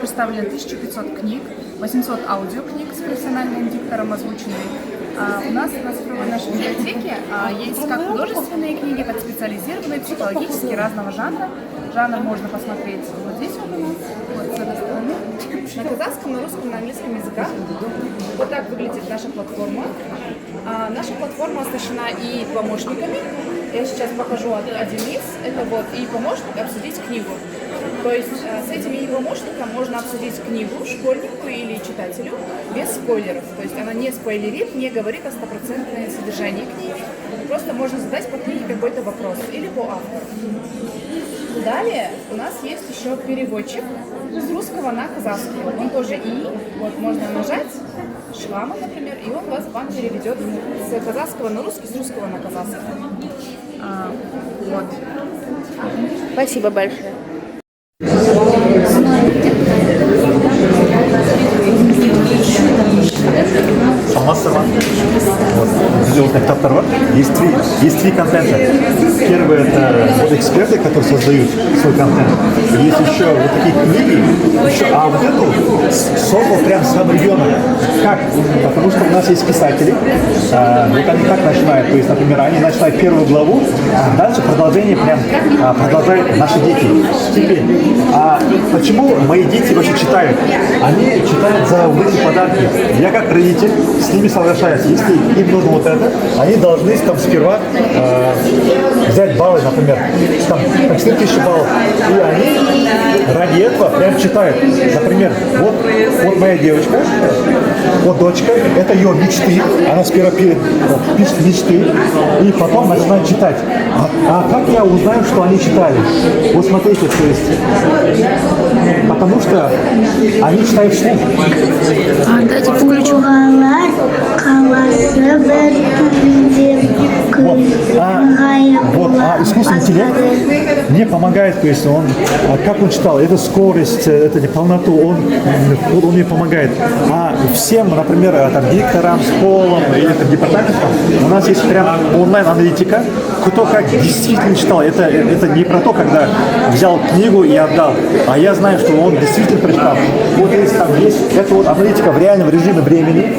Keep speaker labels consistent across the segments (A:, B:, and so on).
A: представлено 1500 книг, 800 аудиокниг с профессиональным диктором озвученными. У нас на цифровой нашей библиотеке есть как художественные книги, так и специализированные, психологические, разного жанра. Жанр можно посмотреть вот здесь вот у нас, вот с этой стороны. На казахском, на русском, на английском языках. Вот так выглядит наша платформа. Наша платформа оснащена и помощниками. Я сейчас покажу один из. Это вот и помощник обсудить книгу. То есть с этими помощниками можно обсудить книгу школьнику или читателю без спойлеров. То есть она не спойлерит, не говорит о стопроцентном содержании книги. Просто можно задать по книге какой-то вопрос или по автору. Далее у нас есть еще переводчик с русского на казахский. Он тоже вот можно нажать, шлама, например, и он вам переведет с казахского на русский, с русского на казахский. Вот.
B: Спасибо большое.
C: Массово. Вот. Видео китаптар бар. Есть три контента. Первый это вот эксперты, которые создают свой контент. Есть еще вот такие книги. А вот эту создал прям сам ребенок. Как? Потому что у нас есть писатели. Вот они как начинают. То есть, например, они начинают первую главу, а дальше продолжение прям продолжают наши дети. Теперь. А почему мои дети вообще читают? Они читают за вот эти подарки. Я как родитель с ними соглашаюсь. Если им нужно вот это, они должны там сперва взять баллы, например, там 4000 баллов. И они ради этого прям читают. Например, вот моя девочка, вот дочка, это ее мечты. Она сперва пишет мечты и потом начинает читать. А как я узнаю, что они читали? Вот смотрите, то есть, потому что они читают вслух.
B: Дайте включу.
C: А искусственный интеллект мне помогает, то есть как он читал, это скорость, это полноту, он мне помогает. А всем, например, там, дикторам, школам или департаментам, у нас есть прям онлайн-аналитика, кто как действительно читал. Это не про то, когда взял книгу и отдал, а я знаю, что он действительно прочитал. Вот есть это вот аналитика в реальном режиме времени,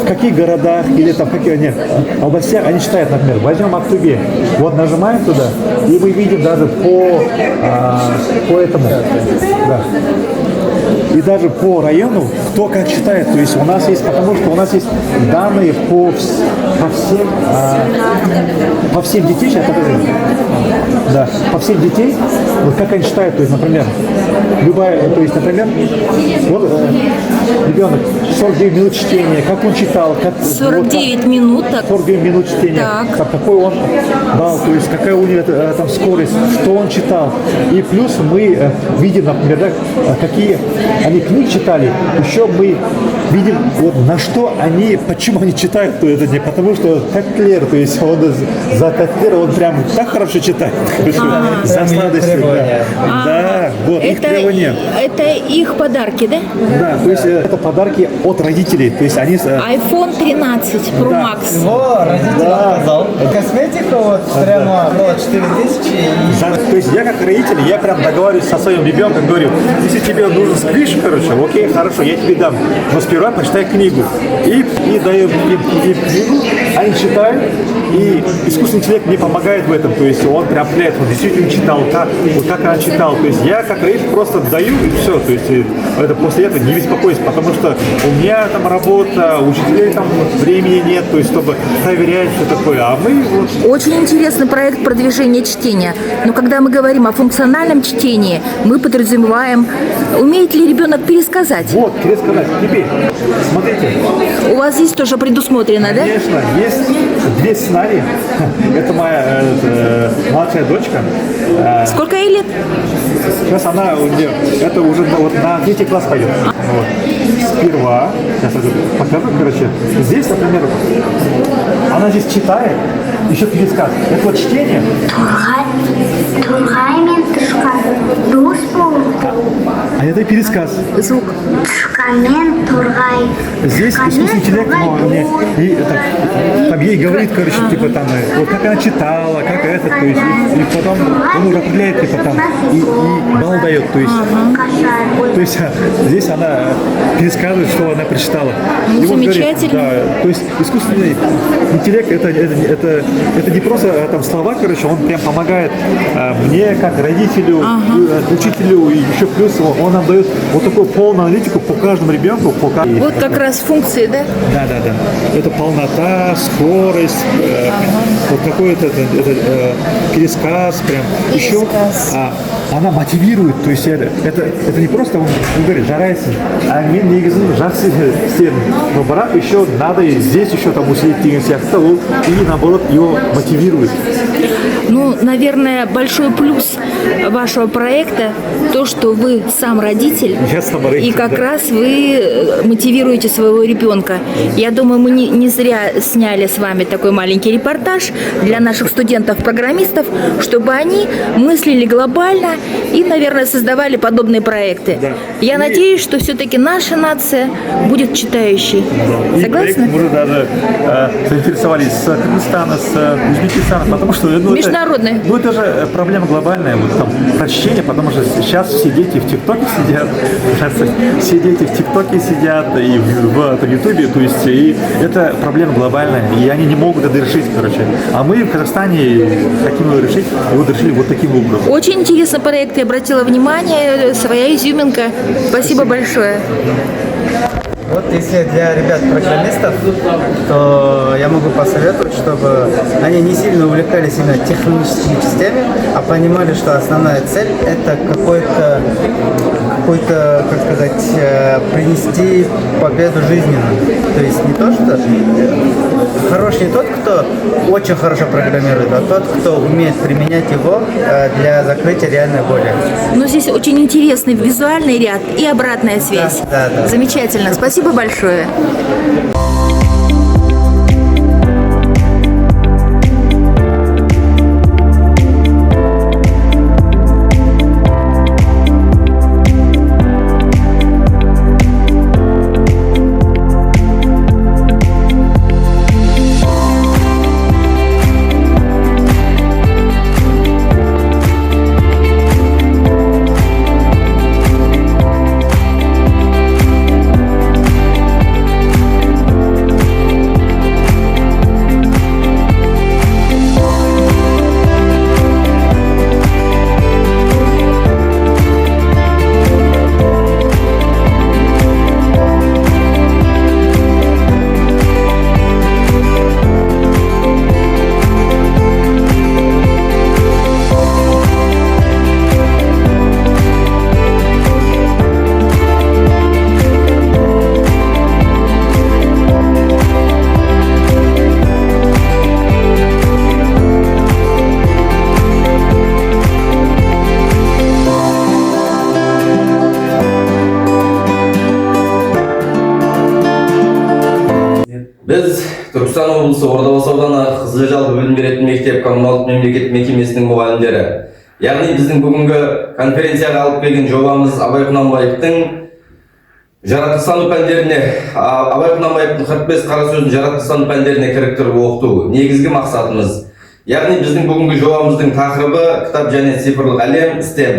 C: в каких городах или там в каких областях они читают, например, возьмем Актубе, вот нажимаем туда, и мы видим даже по этому, да. И даже по району, кто как читает, то есть у нас есть, потому что у нас есть данные по всем детей, сейчас покажу. Да, по всем детей, вот как они читают, то есть, например, например, вот ребенок 49 минут чтения, как он читал,
B: 49 минут.
C: 49 минут чтения, какой он дал, то есть какая у него там скорость, что он читал. И плюс мы видим, например, да, какие они книг читали, еще мы видим, вот на что они, почему они читают, то это не потому, что Котлер, то есть он за Котлера он прям так хорошо читает, за сладости, да, вот их требования.
B: Это их подарки, да?
C: Да, то есть это подарки от родителей, то есть они...
B: iPhone 13 Pro Max.
D: Его родитель отказал. Косметика вот прямо 4000.
C: То есть я как родитель, я прям договариваюсь со своим ребенком, говорю, если тебе нужен сквиш, короче, окей, хорошо, я тебе дам, но сперва почитай книгу. И даю им книгу, они читают, и искусственный интеллект мне помогает в этом, то есть он прям определяет, он действительно читал, как она читала, то есть я как родитель просто даю и все, то есть это после этого не беспокоюсь, потому что у меня там работа, учителей там времени нет, то есть чтобы проверять все такое, а мы вот...
B: Очень интересный проект продвижения чтения, но когда мы говорим о функциональном чтении, мы подразумеваем, умеет ли ребенок пересказать?
C: Вот, пересказать. Теперь, смотрите.
B: У вас здесь тоже предусмотрено, да?
C: Конечно, есть 2 сценария. Это моя младшая дочка.
B: Сколько ей лет?
C: Сейчас это уже вот на 3 класс пойдет. Вот. сперва, сейчас я покажу, короче, здесь, например, она здесь читает, еще пересказ. Это вот чтение. А это пересказ.
B: Звук.
C: Здесь искусственный интеллект, там ей говорит, короче, типа там, вот как она читала, как это, то есть, и потом он уже определяет, типа там, и балл дает, то есть здесь она пересказывает, что она прочитала.
B: Ну,
C: И он говорит,
B: замечательно.
C: да, то есть искусственный интеллект, это не просто там слова, короче, он прям помогает мне, как родителю, учителю, и еще плюс он нам дает вот такую полную аналитику по каждому ребенку.
B: Вот как раз функции, да?
C: Да. Это полнота, скорость, вот какой-то пересказ прям. Еще она мотивирует, то есть это не просто он говорит, жарайся, а мен негізін жақсы істедім. Но бірақ еще надо и здесь еще там усилить деген сияқты, и наоборот его мотивирует.
B: Ну, наверное, большой плюс вашего проекта то, что вы сам родитель,
C: Я сам родитель,
B: и как
C: да.
B: раз вы мотивируете своего ребенка. Я думаю, мы не зря сняли с вами такой маленький репортаж для наших студентов-программистов, чтобы они мыслили глобально и, наверное, создавали подобные проекты.
C: Да.
B: Я надеюсь, что все-таки наша нация будет читающей.
C: И
B: Согласны?
C: проект мы уже даже заинтересовались с Кыргызстана, с Узбекистана, потому что
B: Международная.
C: это же проблема глобальная, вот там прочтение, потому что сейчас все дети в ТикТоке сидят, и в Ютубе, то есть и это проблема глобальная, и они не могут это решить, короче. А мы в Казахстане хотим его решить, решили вот таким образом.
B: Очень интересный проект, я обратила внимание, своя изюминка. Спасибо большое.
D: Вот если для ребят-программистов, то я могу посоветовать, чтобы они не сильно увлекались именно техническими частями, а понимали, что основная цель – это какой-то, как сказать, принести победу жизненную. То есть не то, что хорош не тот, кто очень хорошо программирует, а тот, кто умеет применять его для закрытия реальной боли.
B: Но здесь очень интересный визуальный ряд и обратная связь.
D: Да.
B: Замечательно. Спасибо большое.
E: Біз Түркістан облысы Ордабасы ауданы Қызылжар жалпы білім беретін мектеп коммуналдық мемлекеттік мекемесінің мұғалімдері. Яғни біздің бүгінгі конференцияға алып келген жобамыз Абай Құнанбаевтың жаратылыстану пәндеріне, Абай Құнанбаевтың 45 қара сөзін жаратылыстану пәндеріне кіріктіріп оқыту. Негізгі мақсатымыз. Яғни біздің бүгінгі жобамыздың тақырыбы кітап және цифрлық әлем STEM.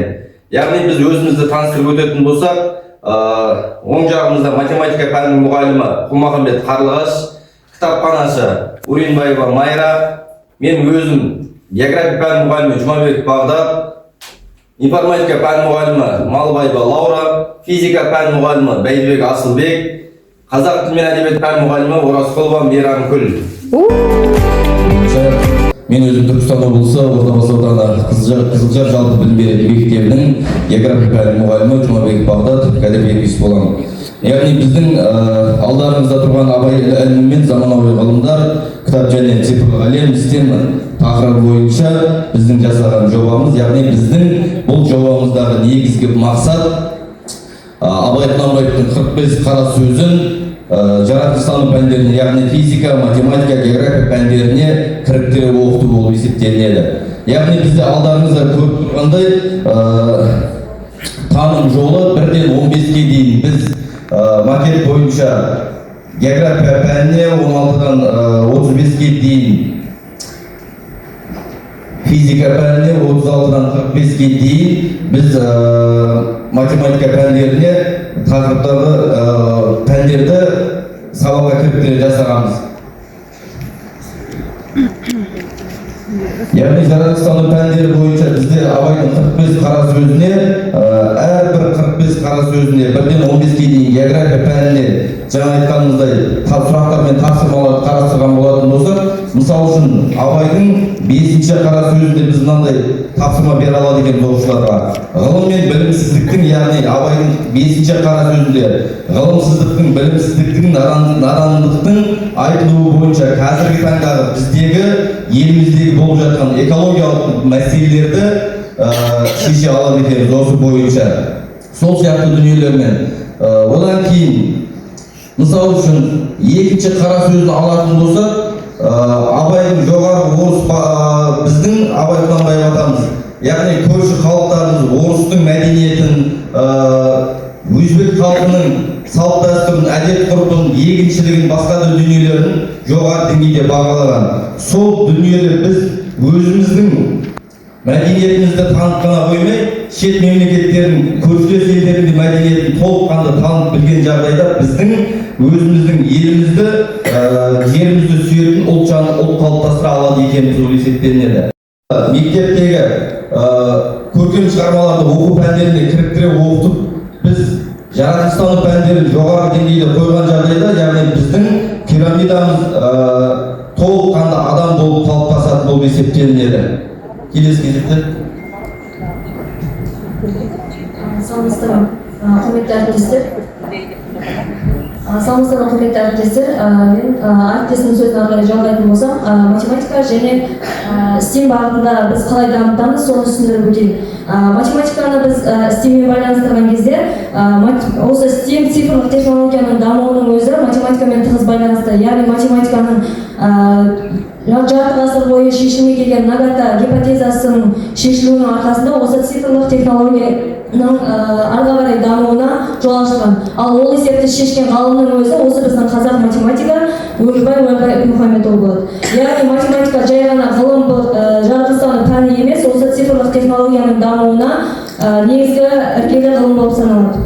E: Яғни біз өзімізді таныстырып өтетін болсақ, оң жағымызда математика пәнінің мұғалімі Құлмағамбет Қарлығаш, кітапханашы Уринбаева Майра, мен өзім география пәнінің мұғалімі Жұмабек Бағдат, информатика пәнінің мұғалімі Малбаева Лаура, физика пәнінің мұғалімі Бәйдібек Асылбек, қазақ тілі мен әдебиет пәнінің мұғалімі Оразқұлова Мейрамкүл. Мен өзім Түркістан облысы Ордабасы ауданы Қызылжар жалпы білім беретін мектебінің география пәнінің мұғалімі Жұмабек Бағдат кәдімгі боламын. Яғни біздің алдарымызда тұрған абай ілімі мен заманауи ғылымдар, кітап және цифрлық әлем STEM тақырыбы бойынша біздің жасаған жобамыз, яғни біздің бұл жобамыздағы негізгі мақсат Абай Құнанбаевтың 45 қара сөзін жаратылыстану пәндеріне, яғни физика, математика, география пәндеріне кіріктіре оқыту болып есептелінеді. Яғни бізде алдарыңызда көріп тұрғандай таным жолы 1-ден 15-ге дейін біз макет бойынша география пәніне 16-дан 35-ге дейін, физика пәніне 36-дан 45-ге дейін біз математика пәндеріне тақырыптағы пәндерді сабаққа кіріктіре жасағанбыз. Яғни жаратылыстану пәндері бойынша бізде Абайдың 45 қара сөзіне, әрбір 45 қара сөзіне 1-ден 15-ге дейін география пәніне жаңа айтқанымыздай сұрақтар мен тапсырмаларды қарастырған болатын болса, мысалы үшін Абайдың 5-ші қара сөзінде біз мынандай тапсырма бере алады екен оқушыларға. Ғылым мен білімсіздіктің, яғни Абайдың 5-ші қара сөзінде ғылымсыздықтың, білімсіздіктің, надандықтың айтылуы бойынша қазіргі таңдағы біздегі еліміздегі болып жатқан экологиялық мәселелерді шеше алады екенбіз осы бойынша. Сол сияқты дүниелермен. Одан кейін, мысалы үшін, 2-ші қара сөзін алатын болса, Абайдың жоғарғы орыс, біздің Абай Құнанбаев атамыз, яғни көрші халықтарымыз орыстың мәдениетін, өзбек халқының салт дәстүрін, әдет ғұрпын, егіншілігін, басқа да дүниелерін жоғары деңгейде бағалаған. Сол дүниелер біз өзіміздің мәдениетімізді танып қана қоймай, шет мемлекеттердің, көршілес елдердің мәдениетін толыққанды танып білген жағдайда біздің өзіміздің елімізді, жерімізді сүйетін ұлт қалыптастыра алады екенбіз ол есептелінеді. Мектептегі көркем шығармаларды оқу пәндеріне кіріктіре оқытып, біз жаратылыстану пәндерін жоғары деңгейде қойған жағдайда, яғни біздің пирамидамыз толыққанды адам болып қалыптасады болып есептелінеді. Келесі кезекте.
F: Саламатсыздар, құрметті әріптестер. Мен әріптесінің сөзін ары қарай жалғайтын болсам, математика және STEM бағытында біз қалай дамытамыз, соны түсіндіріп өтейін. Математиканы біз STEM-мен байланыстырған кезде, осы STEM цифрлық технологияның дамуының өзі математикамен тығыз байланысты. Яғни математиканың жарты ғасыр бойы шешімге келген Нагата гипотезасының шешілуінің арқасында осы цифрлық технологияның арға қарай дамуына жол ашқан. Ал ол есепті шешкен ғалымның өзі осы біздің қазақ математика Өркебай Мұхамедұлы болады. Яғни математика жай ғана ғылым жаратылыстану пәні емес, осы цифрлық технологияның дамуына негізгі іргелі ғылым болып саналады.